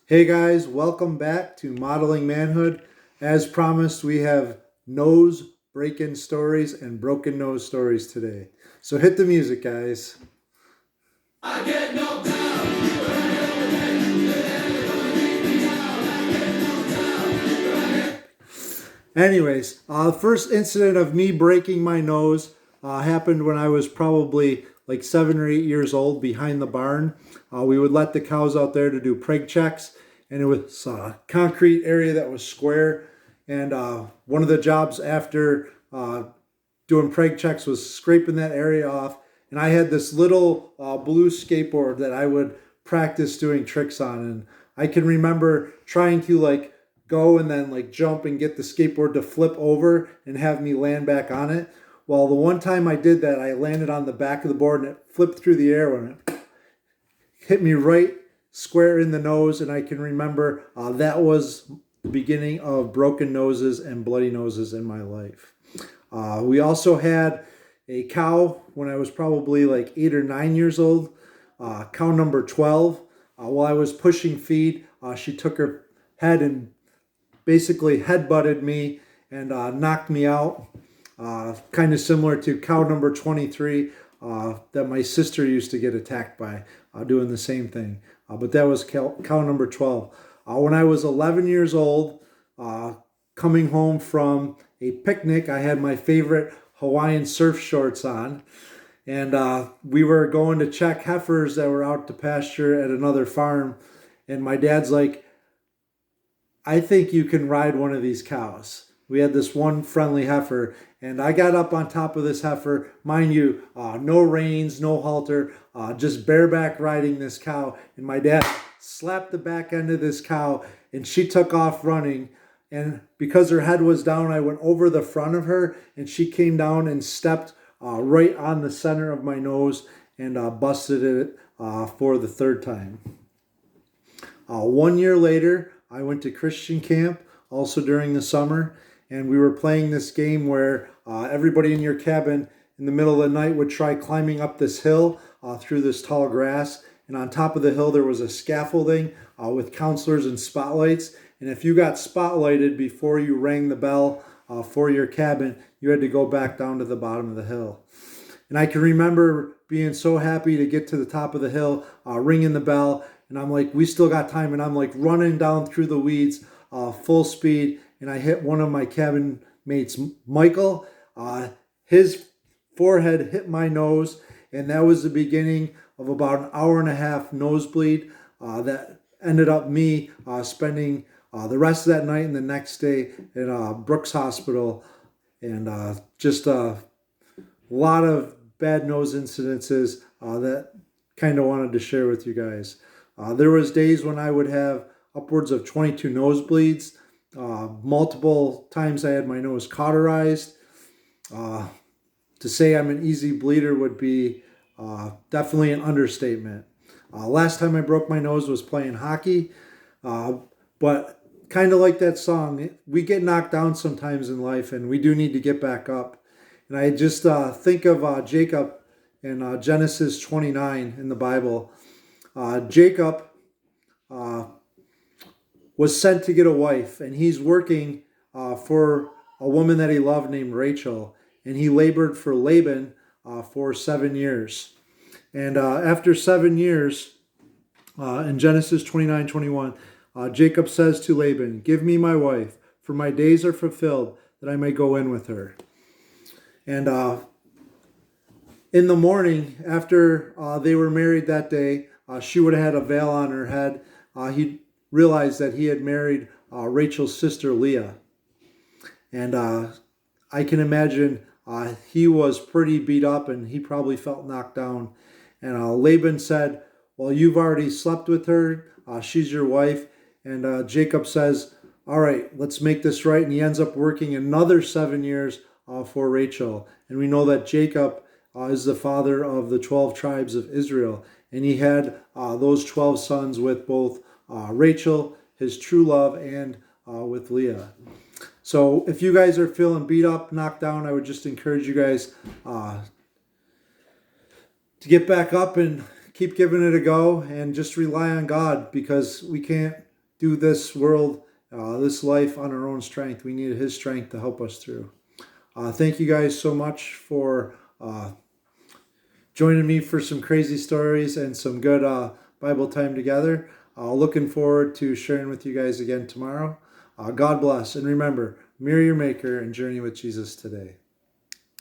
Hey guys, welcome back to Modeling Manhood. As promised, we have nose break-in stories and broken nose stories today. So hit the music, guys. I get knocked down. Anyways, the first incident of me breaking my nose happened when I was probably like 7 or 8 years old behind the barn. We would let the cows out there to do preg checks, and it was a concrete area that was square. And one of the jobs after doing preg checks was scraping that area off. And I had this little blue skateboard that I would practice doing tricks on. And I can remember trying to go and then jump and get the skateboard to flip over and have me land back on it. Well, the one time I did that, I landed on the back of the board and it flipped through the air when it hit me right square in the nose. And I can remember that was the beginning of broken noses and bloody noses in my life. We also had a cow when I was probably like 8 or 9 years old, cow number 12. While I was pushing feed, she took her head and basically headbutted me and knocked me out. Kind of similar to cow number 23 that my sister used to get attacked by doing the same thing. But that was cow number 12. When I was 11 years old, coming home from a picnic, I had my favorite Hawaiian surf shorts on. And we were going to check heifers that were out to pasture at another farm. And my dad's like, I think you can ride one of these cows. We had this one friendly heifer, and I got up on top of this heifer. Mind you, no reins, no halter, just bareback riding this cow. And my dad slapped the back end of this cow, and she took off running. And because her head was down, I went over the front of her, and she came down and stepped right on the center of my nose and busted it for the third time. 1 year later, I went to Christian camp, also during the summer, and we were playing this game where everybody in your cabin in the middle of the night would try climbing up this hill through this tall grass. And on top of the hill, there was a scaffolding with counselors and spotlights. And if you got spotlighted before you rang the bell for your cabin, you had to go back down to the bottom of the hill. And I can remember being so happy to get to the top of the hill, ringing the bell. And I'm like, we still got time. And I'm like running down through the weeds, full speed. And I hit one of my cabin mates, Michael. His forehead hit my nose. And that was the beginning of about an hour and a half nosebleed that ended up me spending the rest of that night and the next day in Brooks Hospital. And just a lot of bad nose incidences that kind of wanted to share with you guys. There was days when I would have upwards of 22 nosebleeds. Multiple times I had my nose cauterized. To say I'm an easy bleeder would be definitely an understatement. Last time I broke my nose was playing hockey. But kind of like that song, we get knocked down sometimes in life and we do need to get back up. And I just think of Jacob in Genesis 29 in the Bible. Jacob was sent to get a wife, and he's working for a woman that he loved named Rachel, and he labored for Laban for 7 years. And after 7 years, in Genesis 29:21, Jacob says to Laban, "Give me my wife, for my days are fulfilled, that I may go in with her." And in the morning, after they were married that day, she would have had a veil on her head. He realized that he had married Rachel's sister, Leah. And I can imagine he was pretty beat up and he probably felt knocked down. And Laban said, well, you've already slept with her. She's your wife. And Jacob says, all right, let's make this right. And he ends up working another 7 years for Rachel. And we know that Jacob is the father of the 12 tribes of Israel. And he had those 12 sons with both Rachel, his true love, and with Leah. So if you guys are feeling beat up, knocked down, I would just encourage you guys to get back up and keep giving it a go and just rely on God, because we can't do this world, this life on our own strength. We need His strength to help us through. Thank you guys so much for joining me for some crazy stories and some good Bible time together. Looking forward to sharing with you guys again tomorrow. God bless. And remember, mirror your Maker and journey with Jesus today.